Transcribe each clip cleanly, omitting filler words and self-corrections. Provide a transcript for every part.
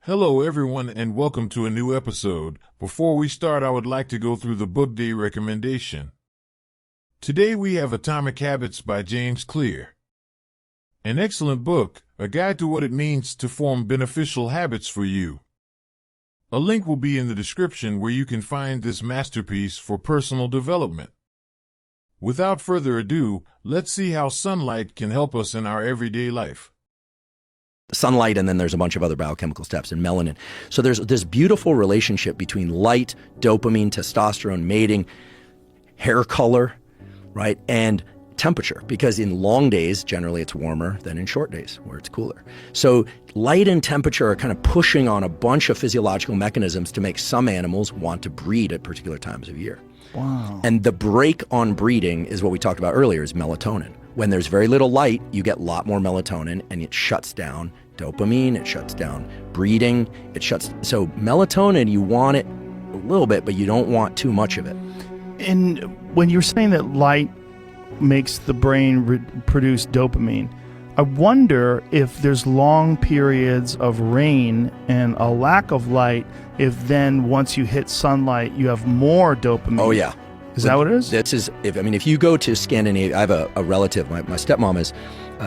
Hello, everyone, and welcome to a new episode. Before we start, I would like to go through the book day recommendation. Today we have Atomic Habits by James Clear. An excellent book, a guide to what it means to form beneficial habits for you. A link will be in the description where you can find this masterpiece for personal development. Without further ado, let's see how sunlight can help us in our everyday life. Sunlight, and then there's a bunch of other biochemical steps in melanin. So there's this beautiful relationship between light, dopamine, testosterone, mating, hair color, right, and temperature, because in long days, generally it's warmer than in short days where it's cooler. So light and temperature are kind of pushing on a bunch of physiological mechanisms to make some animals want to breed at particular times of year. Wow. And the brake on breeding is what we talked about earlier, is melatonin. When there's very little light, you get a lot more melatonin, and it shuts down dopamine, it shuts down breeding, so melatonin, you want it a little bit, but you don't want too much of it. And when you're saying that light makes the brain produce dopamine, I wonder if there's long periods of rain and a lack of light, if then once you hit sunlight, you have more dopamine. Oh, yeah. Is that what it is? If you go to Scandinavia, I have a relative, my stepmom is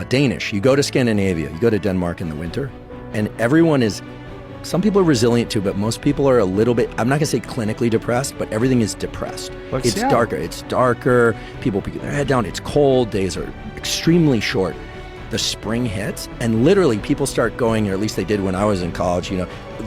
Danish. You go to Scandinavia, you go to Denmark in the winter, and some people are resilient too, but most people are a little bit, I'm not gonna say clinically depressed, but everything is depressed. It's darker, people put their head down, it's cold, days are extremely short. The spring hits, and literally people start going, or at least they did when I was in college,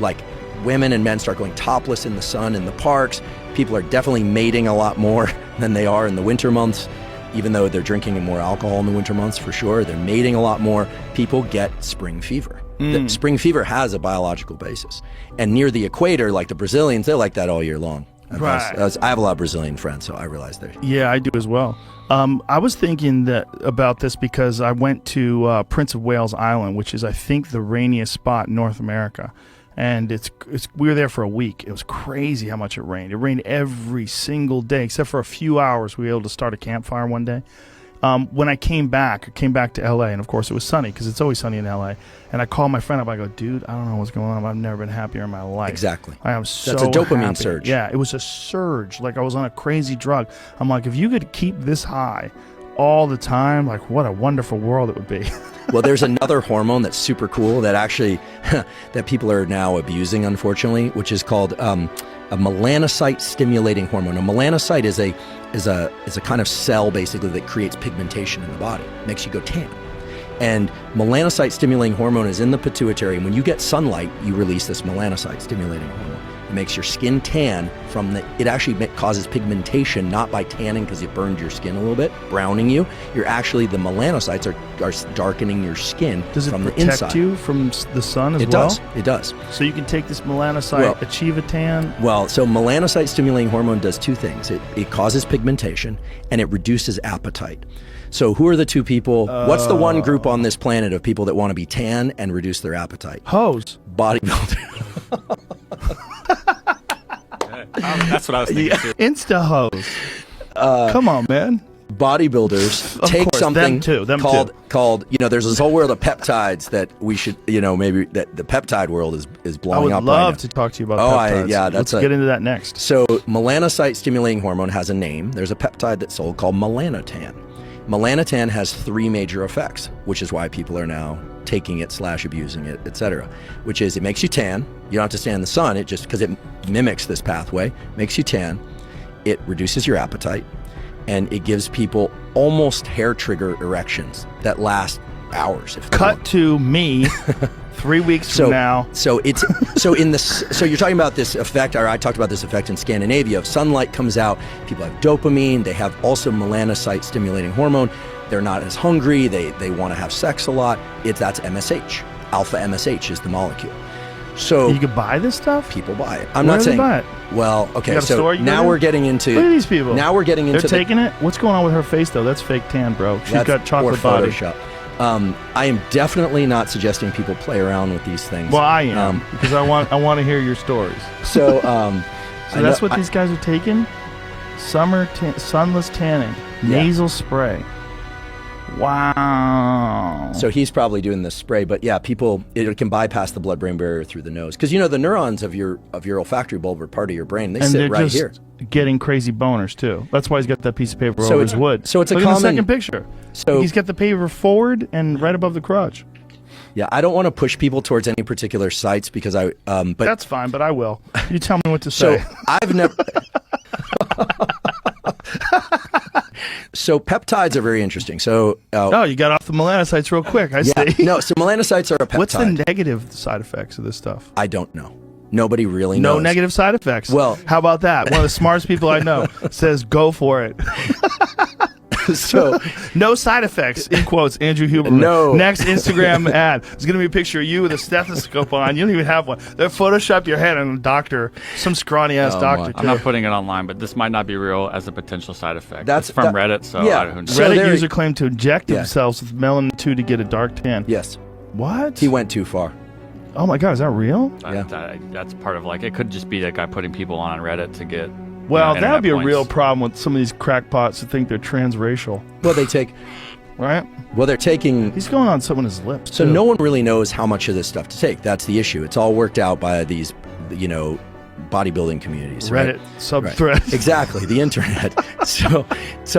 like women and men start going topless in the sun in the parks. People are definitely mating a lot more than they are in the winter months, even though they're drinking more alcohol in the winter months for sure. They're mating a lot more. People get spring fever. The spring fever has a biological basis. And near the equator, like the Brazilians, they're like that all year long. Right. I have a lot of Brazilian friends, so I realize that. Yeah, I do as well. I was thinking about this because I went to Prince of Wales Island, which is, I think, the rainiest spot in North America. And we were there for a week. It was crazy how much it rained. It rained every single day, except for a few hours. We were able to start a campfire one day. When I came back to LA, and of course it was sunny because it's always sunny in LA. And I called my friend up. I go, dude, I don't know what's going on. I've never been happier in my life. Exactly. I am so That's a dopamine happy. surge. Yeah, it was a surge. Like I was on a crazy drug. I'm like, if you could keep this high all the time, like what a wonderful world it would be. Well, there's another hormone that's super cool that actually that people are now abusing, unfortunately, which is called a melanocyte stimulating hormone. A melanocyte is a kind of cell basically that creates pigmentation in the body, makes you go tan. And melanocyte stimulating hormone is in the pituitary, and when you get sunlight, you release this melanocyte stimulating hormone. It makes your skin tan it actually causes pigmentation, not by tanning because it burned your skin a little bit, browning you. The melanocytes are darkening your skin from the inside. Does it protect you from the sun as well? It does. So you can take this melanocyte, achieve a tan? Well, so melanocyte stimulating hormone does two things. It causes pigmentation and it reduces appetite. So who are the two people? What's the one group on this planet of people that want to be tan and reduce their appetite? Hoes. Bodybuilder. That's what I was thinking too. Insta hoes. Come on, man. Bodybuilders Of take course, something them called there's this whole world of peptides that we should maybe that the peptide world is blowing up. I would love to talk to you about peptides. Let's get into that next. So melanocyte stimulating hormone has a name. There's a peptide that's sold called melanotan. Melanotan has three major effects, which is why people are now taking it / abusing it, etc. Which is it makes you tan. You don't have to stand in the sun. It just because it mimics this pathway makes you tan. It reduces your appetite, and it gives people almost hair trigger erections that last hours. Cut to me 3 weeks from now. So you're talking about this effect, or I talked about this effect in Scandinavia. If sunlight comes out, people have dopamine. They have also melanocyte stimulating hormone. They're not as hungry. They want to have sex a lot. That's MSH. Alpha MSH is the molecule. So you could buy this stuff? People buy it. I'm not saying. Buy it? Well, okay. So now we're getting into. Look at these people. Now we're getting into. They're taking it. What's going on with her face though? That's fake tan, bro. She's got chocolate body. Photoshop. I am definitely not suggesting people play around with these things. Well, I am because I want to hear your stories. So, so that's what these guys are taking. Sunless tanning, nasal spray. Wow. So he's probably doing this spray, but yeah, it can bypass the blood-brain barrier through the nose. Because the neurons of your olfactory bulb are part of your brain. They sit right here. Getting crazy boners too. That's why he's got that piece of paper over his wood. So it's Look a common. at the second picture. So he's got the paper forward and right above the crotch. Yeah, I don't want to push people towards any particular sites because but that's fine. But I will. You tell me what to so say. I've never. So peptides are very interesting. So you got off the melanocytes real quick. I see. No, so melanocytes are a peptide. What's the negative side effects of this stuff? I don't know. Nobody really knows. No negative side effects. Well, how about that? One of the smartest people I know says, "Go for it." So no side effects, in quotes, Andrew Huberman. No. Next Instagram ad. It's going to be a picture of you with a stethoscope on. You don't even have one. They photoshopped your head on a doctor, some scrawny ass doctor. I'm not putting it online, but this might not be real as a potential side effect. That's it's from Reddit, so yeah. I don't know. So Reddit user claimed to inject themselves with melanin 2 to get a dark tan. Yes. What? He went too far. Oh my God, is that real? That's part of it could just be that guy putting people on Reddit to get. Well, that would be points. a real problem with some of these crackpots that think they're transracial. Well, they take. Right? Well, they're taking. He's going on someone's lips. So too. no one really knows how much of this stuff to take. That's the issue. It's all worked out by these, bodybuilding communities. Reddit subthreads. Right. Exactly, the internet. So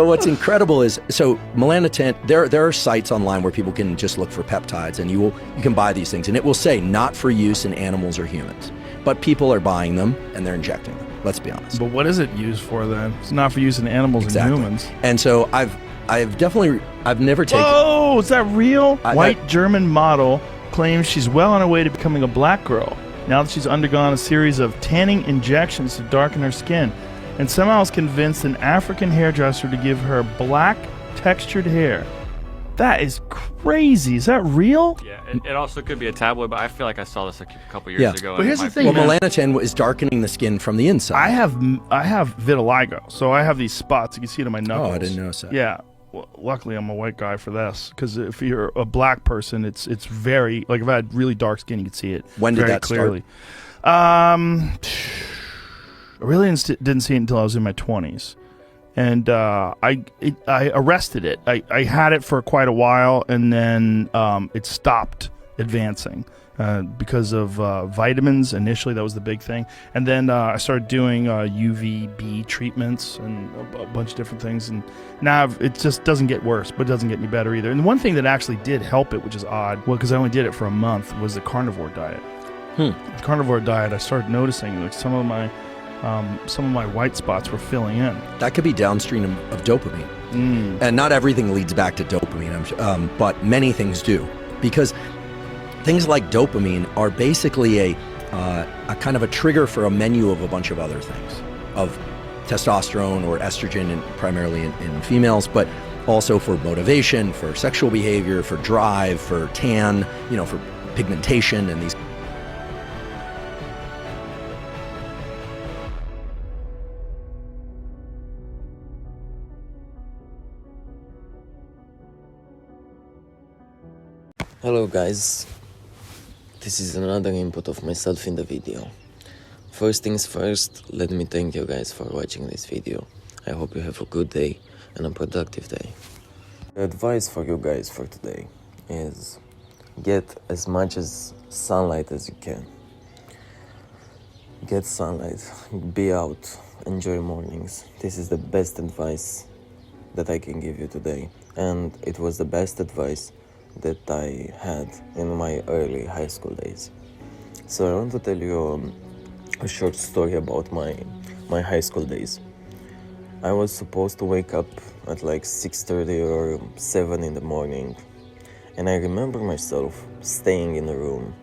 what's incredible is melanotan. There are sites online where people can just look for peptides, and you can buy these things, and it will say not for use in animals or humans, but people are buying them and they're injecting them. Let's be honest. But what is it used for then? It's not for use in animals and humans. And so I've never taken. Oh, is that real? White German model claims she's well on her way to becoming a black girl now that she's undergone a series of tanning injections to darken her skin, and somehow is convinced an African hairdresser to give her black textured hair. That is crazy. Is that real? Yeah, it also could be a tabloid, but I feel like I saw this a couple years ago. But here's the thing, melanotan is darkening the skin from the inside. I have vitiligo, so I have these spots. You can see it on my knuckles. Oh, I didn't notice that. Yeah. Well, luckily, I'm a white guy for this, because if you're a black person, it's very, like, if I had really dark skin, you could see it When did very that clearly. I really didn't see it until I was in my 20s. And I arrested it. I had it for quite a while, and then it stopped advancing because of vitamins. Initially, that was the big thing. And then I started doing UVB treatments and a bunch of different things. And now it just doesn't get worse, but it doesn't get any better either. And one thing that actually did help it, which is odd, because I only did it for a month, was the carnivore diet. The carnivore diet, I started noticing like some of my white spots were filling in. That could be downstream of dopamine. And not everything leads back to dopamine, but many things do. Because things like dopamine are basically a kind of a trigger for a menu of a bunch of other things, of testosterone or estrogen, and primarily in females, but also for motivation, for sexual behavior, for drive, for tan, for pigmentation and these. Hello guys, this is another input of myself in the video. First things first, let me thank you guys for watching this video. I hope you have a good day and a productive day. The advice for you guys for today is get as much sunlight as you can. Get sunlight, be out, enjoy mornings. This is the best advice that I can give you today, and it was the best advice that I had in my early high school days. So I want to tell you a short story about my high school days. I was supposed to wake up at like 6:30 or 7 in the morning, and I remember myself staying in the room,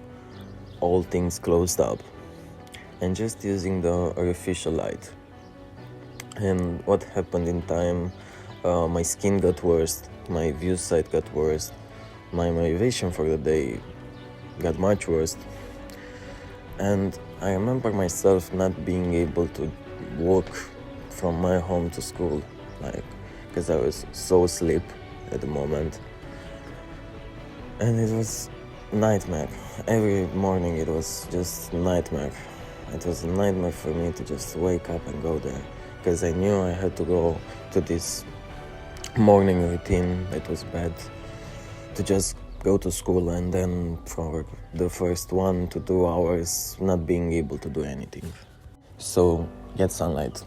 all things closed up, and just using the artificial light. And what happened in time, my skin got worse, my view sight got worse, my motivation for the day got much worse, and I remember myself not being able to walk from my home to school, because I was so asleep at the moment, and it was nightmare. Every morning it was just nightmare. It was a nightmare for me to just wake up and go there, because I knew I had to go to this morning routine that was bad, to just go to school and then for the first 1 to 2 hours not being able to do anything. So get sunlight,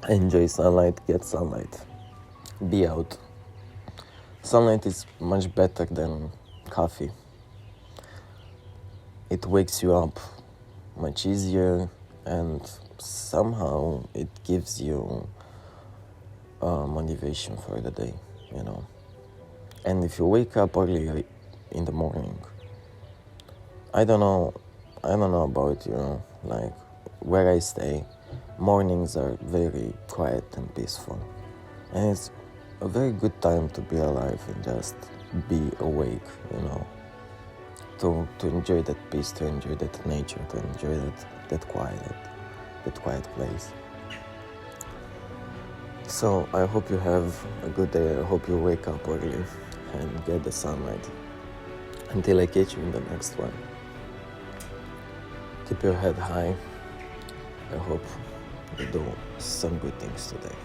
enjoy sunlight, get sunlight, be out. Sunlight is much better than coffee. It wakes you up much easier, and somehow it gives you motivation for the day, you know. And if you wake up early in the morning, I don't know about you, like where I stay, mornings are very quiet and peaceful, and it's a very good time to be alive and just be awake, you know, to enjoy that peace, to enjoy that nature, to enjoy that quiet place. So I hope you have a good day. I hope you wake up early and get the sunlight. Until I catch you in the next one, keep your head high. I hope you do some good things today.